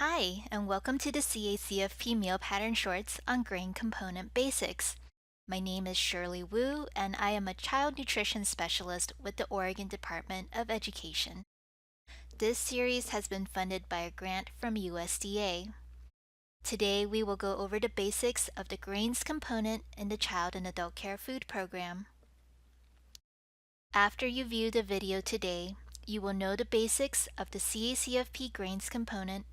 Hi, and welcome to the CACFP Meal Pattern Shorts on Grain Component Basics. My name is Shirley Wu, and I am a child nutrition specialist with the Oregon Department of Education. This series has been funded by a grant from USDA. Today, we will go over the basics of the grains component in the Child and Adult Care Food Program. After you view the video today, you will know the basics of the CACFP grains component,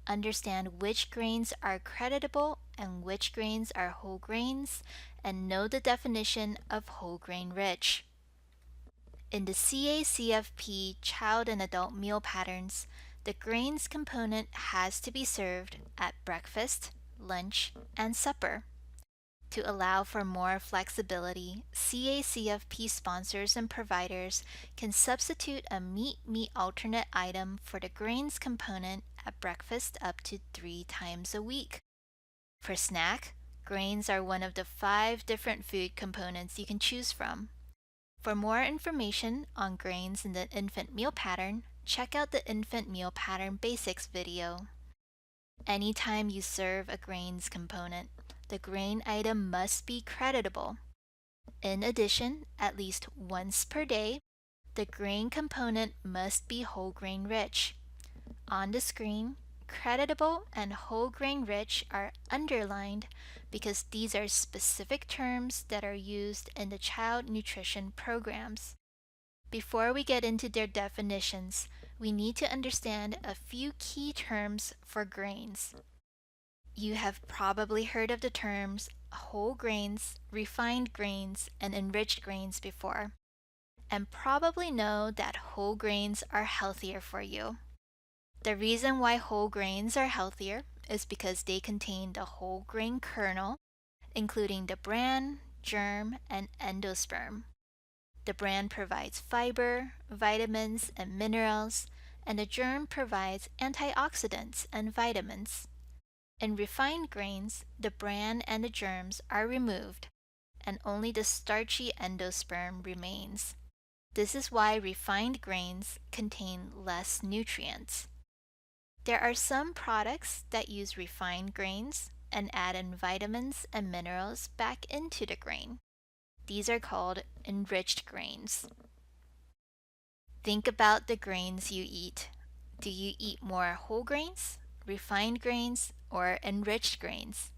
understand which grains are creditable and which grains are whole grains, and know the definition of whole grain rich. In the CACFP Child and Adult Meal Patterns, the grains component has to be served at breakfast, lunch, and supper. To allow for more flexibility, CACFP sponsors and providers can substitute a meat alternate item for the grains component at breakfast up to 3 times a week. For snack, grains are one of the 5 different food components you can choose from. For more information on grains in the infant meal pattern, check out the Infant Meal Pattern Basics video. Anytime you serve a grains component, the grain item must be creditable. In addition, at least once per day, the grain component must be whole grain rich. On the screen, creditable and whole grain rich are underlined because these are specific terms that are used in the child nutrition programs. Before we get into their definitions, we need to understand a few key terms for grains. You have probably heard of the terms whole grains, refined grains, and enriched grains before, and probably know that whole grains are healthier for you. The reason why whole grains are healthier is because they contain the whole grain kernel, including the bran, germ, and endosperm. The bran provides fiber, vitamins, and minerals, and the germ provides antioxidants and vitamins. In refined grains, the bran and the germs are removed, and only the starchy endosperm remains. This is why refined grains contain less nutrients. There are some products that use refined grains and add in vitamins and minerals back into the grain. These are called enriched grains. Think about the grains you eat. Do you eat more whole grains, refined grains, or enriched grains?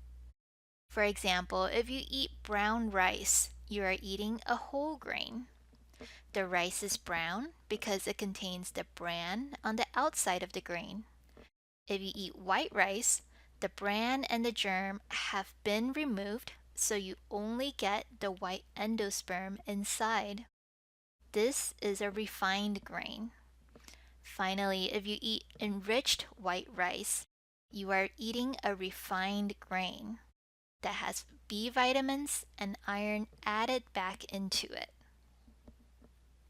For example, if you eat brown rice, you are eating a whole grain. The rice is brown because it contains the bran on the outside of the grain. If you eat white rice, the bran and the germ have been removed, so you only get the white endosperm inside. This is a refined grain. Finally, if you eat enriched white rice, you are eating a refined grain that has B vitamins and iron added back into it.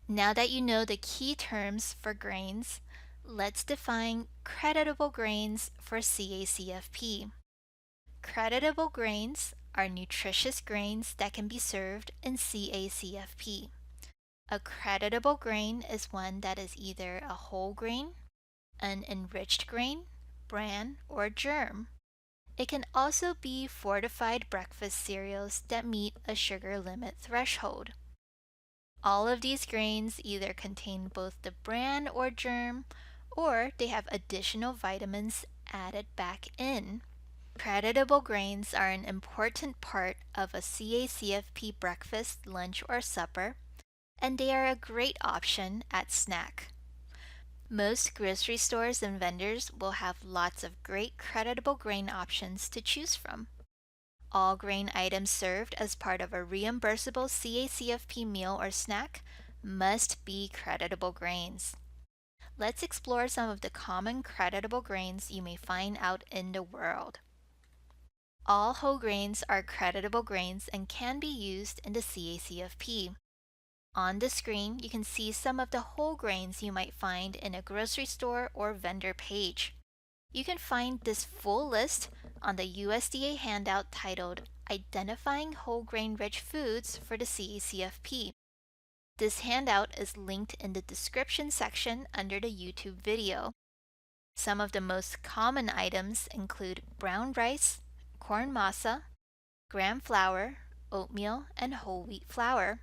Now that you know the key terms for grains, let's define creditable grains for CACFP. Creditable grains are nutritious grains that can be served in CACFP. A creditable grain is one that is either a whole grain, an enriched grain, bran, or germ. It can also be fortified breakfast cereals that meet a sugar limit threshold. All of these grains either contain both the bran or germ, or they have additional vitamins added back in. Creditable grains are an important part of a CACFP breakfast, lunch, or supper, and they are a great option at snack. Most grocery stores and vendors will have lots of great creditable grain options to choose from. All grain items served as part of a reimbursable CACFP meal or snack must be creditable grains. Let's explore some of the common creditable grains you may find out in the world. All whole grains are creditable grains and can be used in the CACFP. On the screen, you can see some of the whole grains you might find in a grocery store or vendor page. You can find this full list on the USDA handout titled Identifying Whole Grain Rich Foods for the CACFP. This handout is linked in the description section under the YouTube video. Some of the most common items include brown rice, corn masa, gram flour, oatmeal, and whole wheat flour.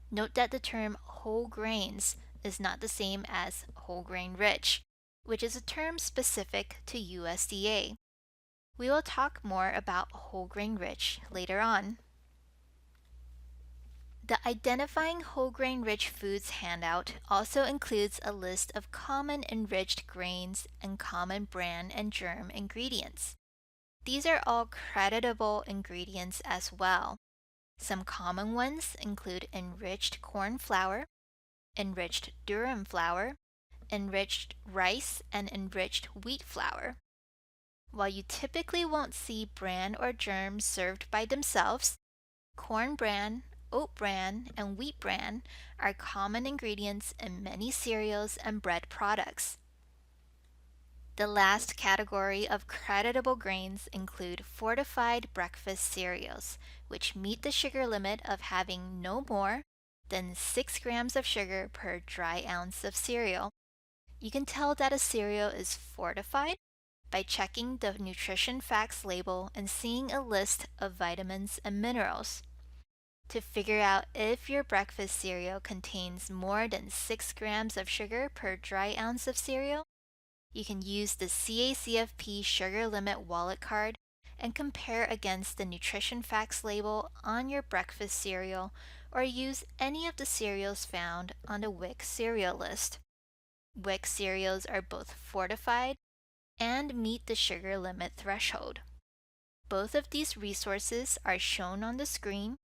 Note that the term whole grains is not the same as whole grain rich, which is a term specific to USDA. We will talk more about whole grain rich later on. The Identifying Whole Grain Rich Foods handout also includes a list of common enriched grains and common bran and germ ingredients. These are all creditable ingredients as well. Some common ones include enriched corn flour, enriched durum flour, enriched rice, and enriched wheat flour. While you typically won't see bran or germ served by themselves, corn bran, oat bran, and wheat bran are common ingredients in many cereals and bread products. The last category of creditable grains include fortified breakfast cereals, which meet the sugar limit of having no more than 6 grams of sugar per dry ounce of cereal. You can tell that a cereal is fortified by checking the nutrition facts label and seeing a list of vitamins and minerals. To figure out if your breakfast cereal contains more than 6 grams of sugar per dry ounce of cereal, you can use the CACFP Sugar Limit Wallet Card and compare against the nutrition facts label on your breakfast cereal, or use any of the cereals found on the WIC cereal list. WIC cereals are both fortified and meet the sugar limit threshold. Both of these resources are shown on the screen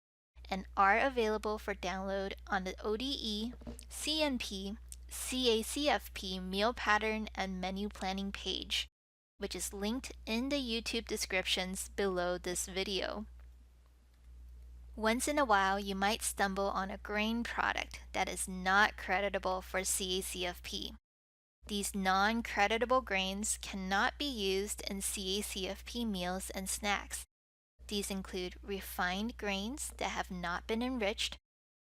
and are available for download on the ODE, CNP, CACFP meal pattern and menu planning page, which is linked in the YouTube descriptions below this video. Once in a while, you might stumble on a grain product that is not creditable for CACFP. These non-creditable grains cannot be used in CACFP meals and snacks. These include refined grains that have not been enriched,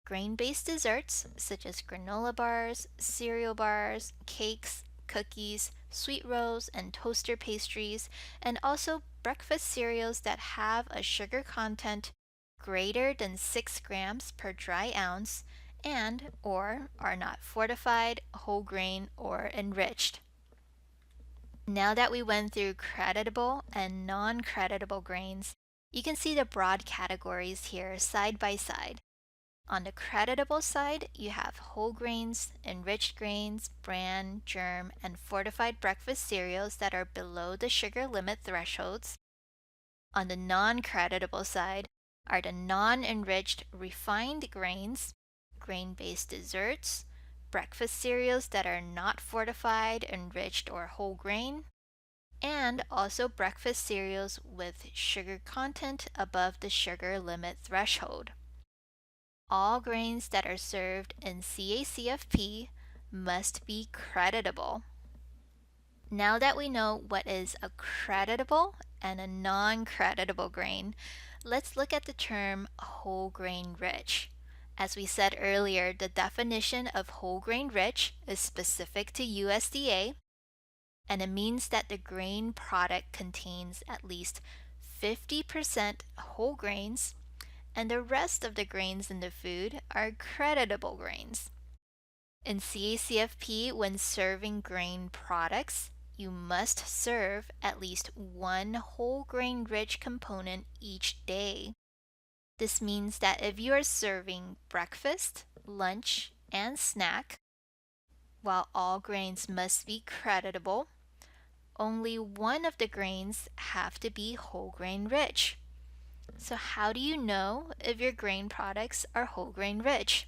grain-based desserts such as granola bars, cereal bars, cakes, cookies, sweet rolls, and toaster pastries, and also breakfast cereals that have a sugar content greater than 6 grams per dry ounce and or are not fortified, whole grain, or enriched. Now that we went through creditable and non-creditable grains, you can see the broad categories here side by side. On the creditable side, you have whole grains, enriched grains, bran, germ, and fortified breakfast cereals that are below the sugar limit thresholds. On the non-creditable side are the non-enriched refined grains, grain-based desserts, breakfast cereals that are not fortified, enriched, or whole grain, and also breakfast cereals with sugar content above the sugar limit threshold. All grains that are served in CACFP must be creditable. Now that we know what is a creditable and a non-creditable grain, let's look at the term whole grain rich. As we said earlier, the definition of whole grain rich is specific to USDA, and it means that the grain product contains at least 50% whole grains, and the rest of the grains in the food are creditable grains. In CACFP, when serving grain products, you must serve at least one whole grain rich component each day. This means that if you are serving breakfast, lunch, and snack, while all grains must be creditable, only one of the grains have to be whole grain rich. So how do you know if your grain products are whole grain rich?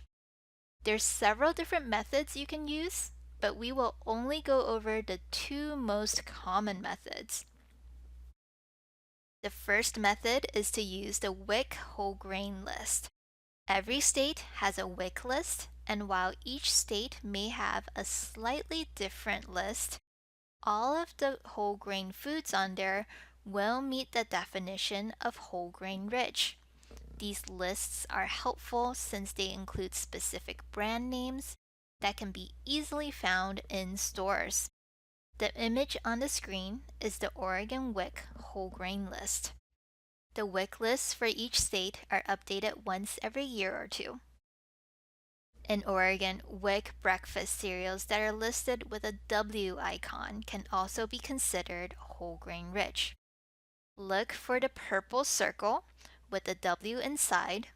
There's several different methods you can use, but we will only go over the 2 most common methods. The first method is to use the WIC whole grain list. Every state has a WIC list, and while each state may have a slightly different list, all of the whole grain foods on there will meet the definition of whole grain rich. These lists are helpful since they include specific brand names that can be easily found in stores. The image on the screen is the Oregon WIC whole grain list. The WIC lists for each state are updated once every year or two. In Oregon, WIC breakfast cereals that are listed with a W icon can also be considered whole grain rich. Look for the purple circle with the W inside.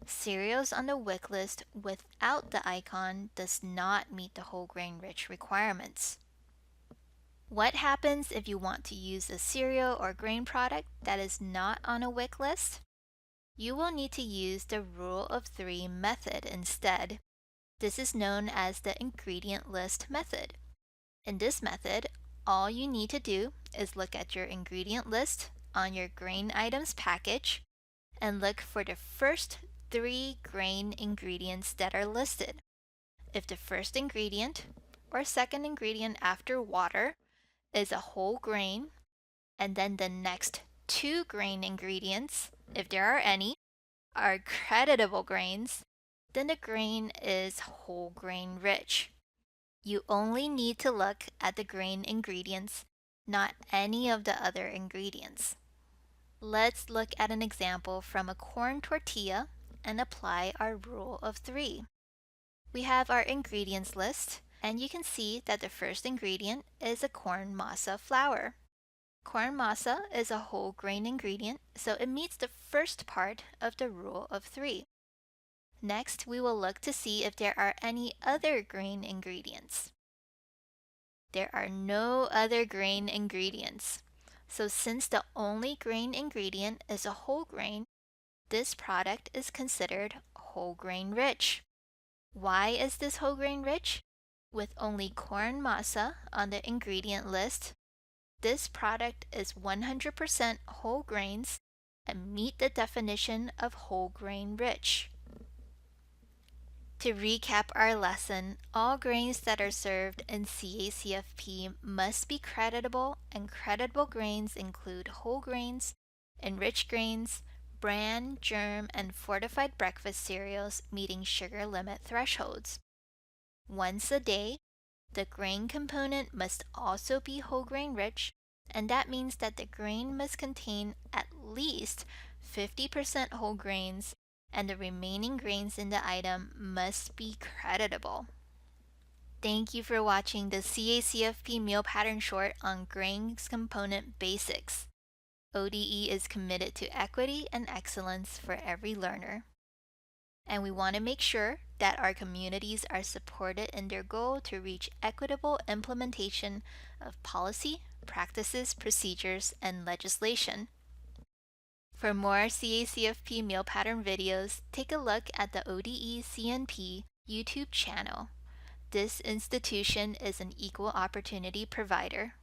Cereals on the WIC list without the icon does not meet the whole grain rich requirements. What happens if you want to use a cereal or grain product that is not on a WIC list? You will need to use the rule of 3 method instead. This is known as the ingredient list method. In this method, all you need to do is look at your ingredient list on your grain items package and look for the first 3 grain ingredients that are listed. If the first ingredient or second ingredient after water is a whole grain, and then the next 2 grain ingredients, if there are any, are creditable grains, then the grain is whole grain rich. You only need to look at the grain ingredients, not any of the other ingredients. Let's look at an example from a corn tortilla and apply our rule of 3. We have our ingredients list, and you can see that the first ingredient is a corn masa flour. Corn masa is a whole grain ingredient, so it meets the first part of the rule of 3. Next, we will look to see if there are any other grain ingredients. There are no other grain ingredients. So since the only grain ingredient is a whole grain, this product is considered whole grain rich. Why is this whole grain rich? With only corn masa on the ingredient list, this product is 100% whole grains and meet the definition of whole grain rich. To recap our lesson, all grains that are served in CACFP must be creditable, and creditable grains include whole grains, enriched grains, Bran, Germ, and Fortified breakfast cereals meeting sugar limit thresholds. Once a day, the grain component must also be whole grain rich, and that means that the grain must contain at least 50% whole grains, and the remaining grains in the item must be creditable. Thank you for watching the CACFP Meal Pattern Short on Grains Component Basics. ODE is committed to equity and excellence for every learner. And we want to make sure that our communities are supported in their goal to reach equitable implementation of policy, practices, procedures, and legislation. For more CACFP meal pattern videos, take a look at the ODE CNP YouTube channel. This institution is an equal opportunity provider.